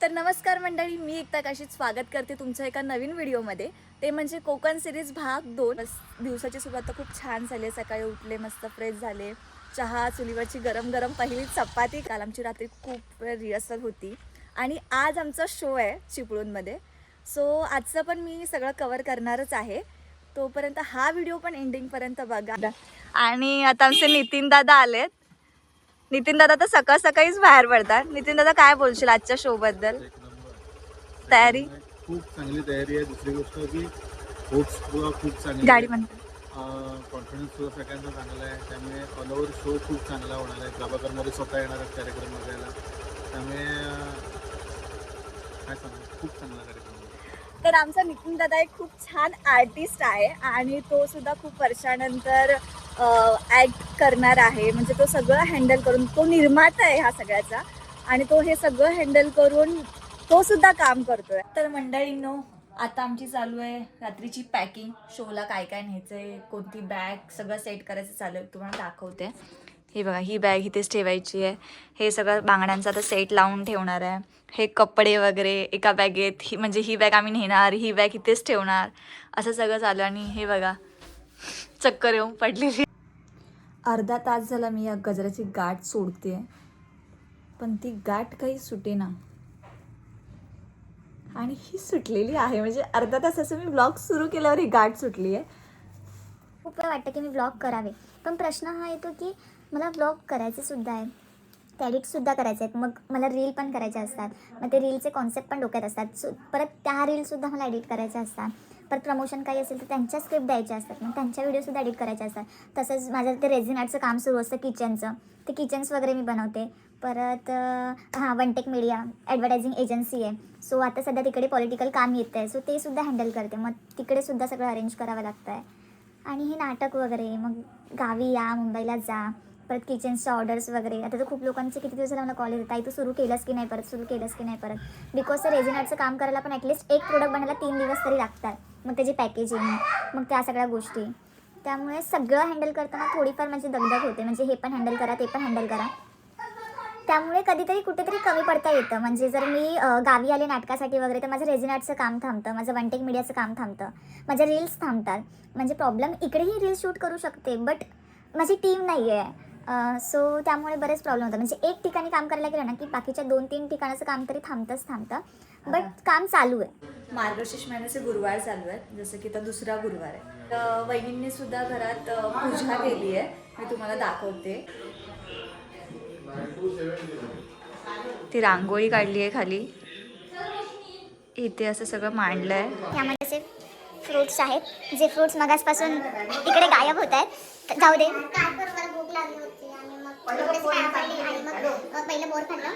तर नमस्कार मंडळी, मी एकता काशीत स्वागत करते तुमचं एका नवीन व्हिडिओमध्ये. ते म्हणजे कोकण सिरीज भाग 2. दिवसाची सुरुवात खूप छान झाली. सकाळी उठले, मस्त फ्रेश झाले, चहा, चुलीवरची गरम गरम पहिली चपाती. काल आमची रात्री खूप रिहर्सल होती आणि आज आमचा शो आहे चिपळूणमध्ये. सो आजचं पण मी सगळं कवर करणारच आहे. तोपर्यंत हा व्हिडिओ पण एंडिंगपर्यंत बघा. आणि आता आमचे नितीन दादा आलेत. नितीन दादा तर सकाळ सकाळीच बाहेर पडतात. नितीन दादा, काय बोलशील आजच्या शो बद्दल? तयारी खूप चांगली तयारी आहे. दुसरी गोष्ट की होप्स खूप चांगली गाडी म्हणते. कॉन्फिडन्स सुद्धा सगळ्यांचा चांगला आहे. त्यामुळे ऑल ओव्हर शो खूप चांगला होणार आहे. प्रभाकरमध्ये स्वतः येणार आहेत कार्यक्रम बघायला. त्यामुळे काय सांगू, खूप चांगला कार्यक्रम. तर आमचा नितीन दादा एक खूप छान आर्टिस्ट आहे आणि तो सुद्धा खूप वर्षानंतर ॲक्ट करणार आहे. म्हणजे तो सगळं हँडल करून, तो निर्माता आहे ह्या सगळ्याचा आणि तो हे सगळं हँडल करून तो सुद्धा काम करतोय. तर मंडळींनो, आता आमची चालू आहे रात्रीची पॅकिंग. शोला काय काय न्यायचं आहे, कोणती बॅग, सगळं सेट करायचं चालू आहे. तुम्हाला दाखवते. ही बघा, ही बॅग इथेच ठेवायची आहे. हे सगळं बांगड्यांचा आता सेट लावून ठेवणार आहे. हे कपडे वगैरे एका बॅगेत, म्हणजे ही बॅग आम्ही नेणार, ही बॅग इथेच ठेवणार, असं सगळं चालू. आणि हे बघा, चक्कर येऊन पडलेली. अर्धा तास झाला मी या गजराची गाठ सोडते, पण ती गाठ काही सुटेना आणि ही सुटलेली आहे. म्हणजे अर्धा तासाचं मी ब्लॉग सुरू केल्यावर ही गाठ सुटली आहे. खूप वेळा वाटतं की मी व्लॉग करावे, पण प्रश्न हा येतो की मला व्लॉग करायचे सुद्धा आहे, एडिटसुद्धा करायचे आहेत, मग मला रील पण करायचे असतात, मग ते रीलचे कॉन्सेप्ट पण डोक्यात असतात. परत त्या रीलसुद्धा मला एडिट करायच्या असतात. परत प्रमोशन काही असेल तर त्यांच्या स्क्रिप्ट द्यायच्या असतात, मग त्यांच्या व्हिडिओसुद्धा एडिट करायचे असतात. तसंच माझं ते रेझिन आर्टचं काम सुरू असतं, किचनचं. ते किचन्स वगैरे मी बनवते. परत वनटेक मीडिया ॲडव्हर्टायझिंग एजन्सी आहे. सो आता सध्या तिकडे पॉलिटिकल काम येतं आहे, सो ते सुद्धा हँडल करते. मग तिकडे सुद्धा सगळं अरेंज करावं लागतं आहे. आणि हे नाटक वगैरे, मग गावी या, मुंबईला जा, परत किचन्सच्या ऑर्डर्स वगैरे. आता तर खूप लोकांचे किती दिवस झाला मला कॉल येतात, ताई तू सुरू केलंस की नाही, परत सुरू केलंस की नाही परत. बिकॉज ते रेझिन आर्टचं काम करायला पण ॲटलिस्ट एक प्रोडक्ट बनायला 3 दिवस तरी लागतात. मग त्याची पॅकेजिंग, मग त्या सगळ्या गोष्टी. त्यामुळे सगळं हँडल करताना थोडीफार माझी दगदग होते. म्हणजे हे पण हँडल करा, ते पण हँडल करा. त्यामुळे कधीतरी कुठेतरी कमी पडता येतं. म्हणजे जर मी गावी आले नाटकासाठी वगैरे तर माझं रेझिन आर्टचं काम थांबतं, माझं वनटेक मीडियाचं काम थांबतं, माझ्या रील्स थांबतात. म्हणजे प्रॉब्लेम इकडेही रील्स शूट करू शकते, बट माझी टीम नाही आहे. सो त्यामुळे बरेच प्रॉब्लेम होतात. म्हणजे एक ठिकाणी काम करायला गेलं ना की बाकीच्या 2-3 ठिकाणाचं काम तरी थांबतं, बट काम चालू आहे. मार्गशीर्ष महिन्याचे गुरुवार चालू आहेत, जसं की आता दुसरा गुरुवार आहे. तर वहिनींनी सुद्धा घरात पूजा केली आहे, मी तुम्हाला दाखवते. ती रांगोळी काढली आहे खाली, इथे असं सगळं मांडलं आहे. यामध्ये असे फ्रूट्स आहेत, जे फ्रूट्स मगासपासून इकडे गायब होत आहेत. जाऊ दे. भूक लागली होती आणि मग पहिलं बोर खाल्लं,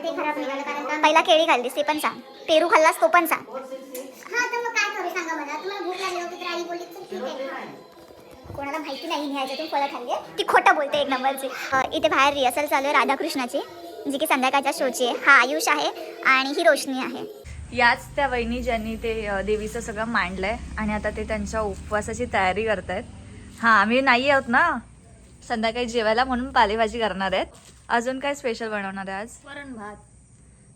ते खराब निघालं. कारण पहिला केळी खाल्लीस ते पण सांग, पेरू खाल्लास तो पण सांग. हां, तर मग काय करू सांगा मला. तुम्हाला भूक लागली होती तर आई बोलली ठीक आहे. कोणाला माहिती नाही ह्याच्यातून फळं खाल्ली आहे, ती खोटं बोलते एक नंबरची. इथे बाहेर रिहर्सल चालू आहे राधाकृष्णाची, जी की संध्याकाळच्या शोची आहे. हा आयुष आहे आणि ही रोशनी आहे. याच त्या वहिनी ज्यांनी ते देवीचं सगळं मांडलंय आणि आता ते त्यांच्या उपवासाची तयारी करतायत. हां, आम्ही नाही आहोत ना संध्याकाळी जेवायला, म्हणून पालेभाजी करणार आहेत. अजून काय स्पेशल बनवणार आहे आज? वरण भात.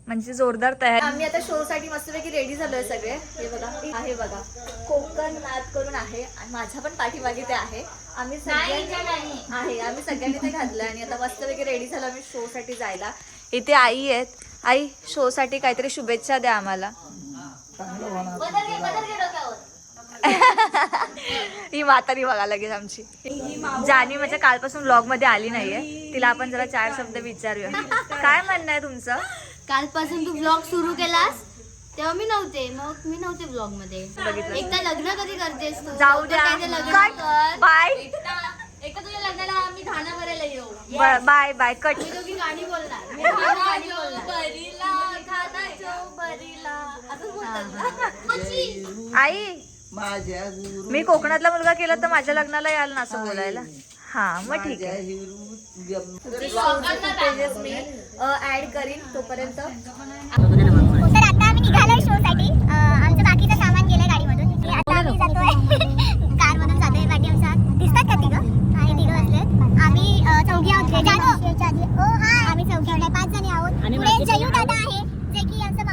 म्हणजे जोरदार तयारी. आम्ही आता शो साठी मस्तपैकी रेडी झालोय सगळे. हे बघा, आहे बघा, कोकण नाद करून आहे आणि माझ्या पण पाठीमागे ते आहे. आम्ही सगळ्यांनी ते घातलं आणि आता मस्तपैकी रेडी झालो आम्ही शो साठी जायला. इथे आई आहेत. आई, शो साठी काहीतरी शुभेच्छा द्या आम्हाला. ही म्हातारी बघा लगेच आमची. जानी म्हणजे कालपासून व्लॉग मध्ये आली नाहीये, तिला आपण जरा 4 शब्द विचारूया. काय म्हणणं आहे तुमचं? कालपासून तू व्लॉग सुरू केलास तेव्हा मी नव्हते व्लॉग मध्ये. एकदा लग्न कधी करतेस तू? जाऊ द्या, बाय. एकदा तुझ्या लग्नाला आम्ही गाणं करायला येऊ. Bye bye, cut. मी दोघी गाणी बोलणार. आई, मी कोकणातला मुलगा केला तर माझ्या लग्नाला याल ना असं बोलायला. हा, मग ठीक आहे. मी ऍड करीन तोपर्यंत. तर आता आम्ही निघालोय शो साठी. आमचं बाकीचं सामान गेलंय गाडीमधून. आता आम्ही जातोय कार मधून जातोय. बाकी आमचा दिसतात का तिघं? हा, हे तिघं असलेत. आम्ही 4 आहोत. आम्ही 4 5 जणी आहोत. पुढे जयू दादा आहे, जे की आमचं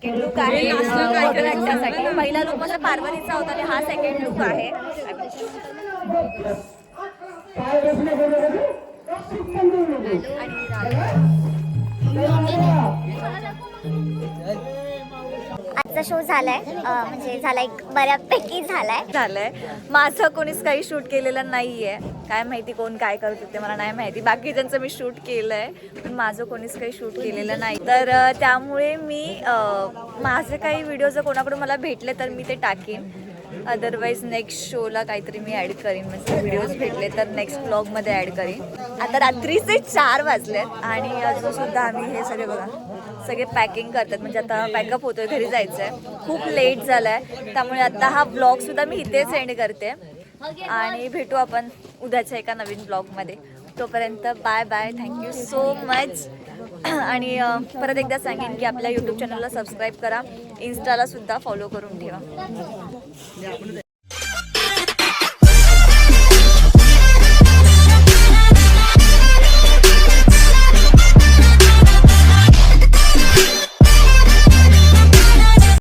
सेकंड लुक आहे भरतनाट्यासाठी. पहिला लुक माझा पार्वतीचा होता आणि हा सेकंड लुक आहे. आजचा शो झालाय म्हणजे झाला एक बऱ्यापैकी झालाय. माझं कोणीच काही शूट केलेलं नाहीये. काय माहिती कोण काय करत होते मला नाही माहिती. बाकी त्यांचं मी शूट केलंय पण माझं कोणीच काही शूट केलेलं नाही. तर त्यामुळे मी माझे काही व्हिडिओ जर कोणाकडून मला भेटले तर मी ते टाकीन. अदरवाईज नेक्स्ट शोला काहीतरी मी ॲड करीन. म्हणजे व्हिडिओज भेटले तर नेक्स्ट ब्लॉगमध्ये ॲड करीन. आता रात्रीचे 4 वाजलेत आणि अजून सुद्धा आम्ही हे सगळे बघा सगळे पॅकिंग करतात. म्हणजे आता पॅकअप होतोय, घरी जायचं आहे. खूप लेट झाला आहे त्यामुळे आता हा ब्लॉगसुद्धा मी इथेच एंड करते आणि भेटू आपण उद्याच्या एका नवीन ब्लॉगमध्ये. तोपर्यंत bye bye. Thank you so much. आणि परत एकदा सांगेन की आपल्या यूट्यूब चॅनलला सबस्क्राईब करा, इन्स्टाला सुद्धा फॉलो करून ठेवा.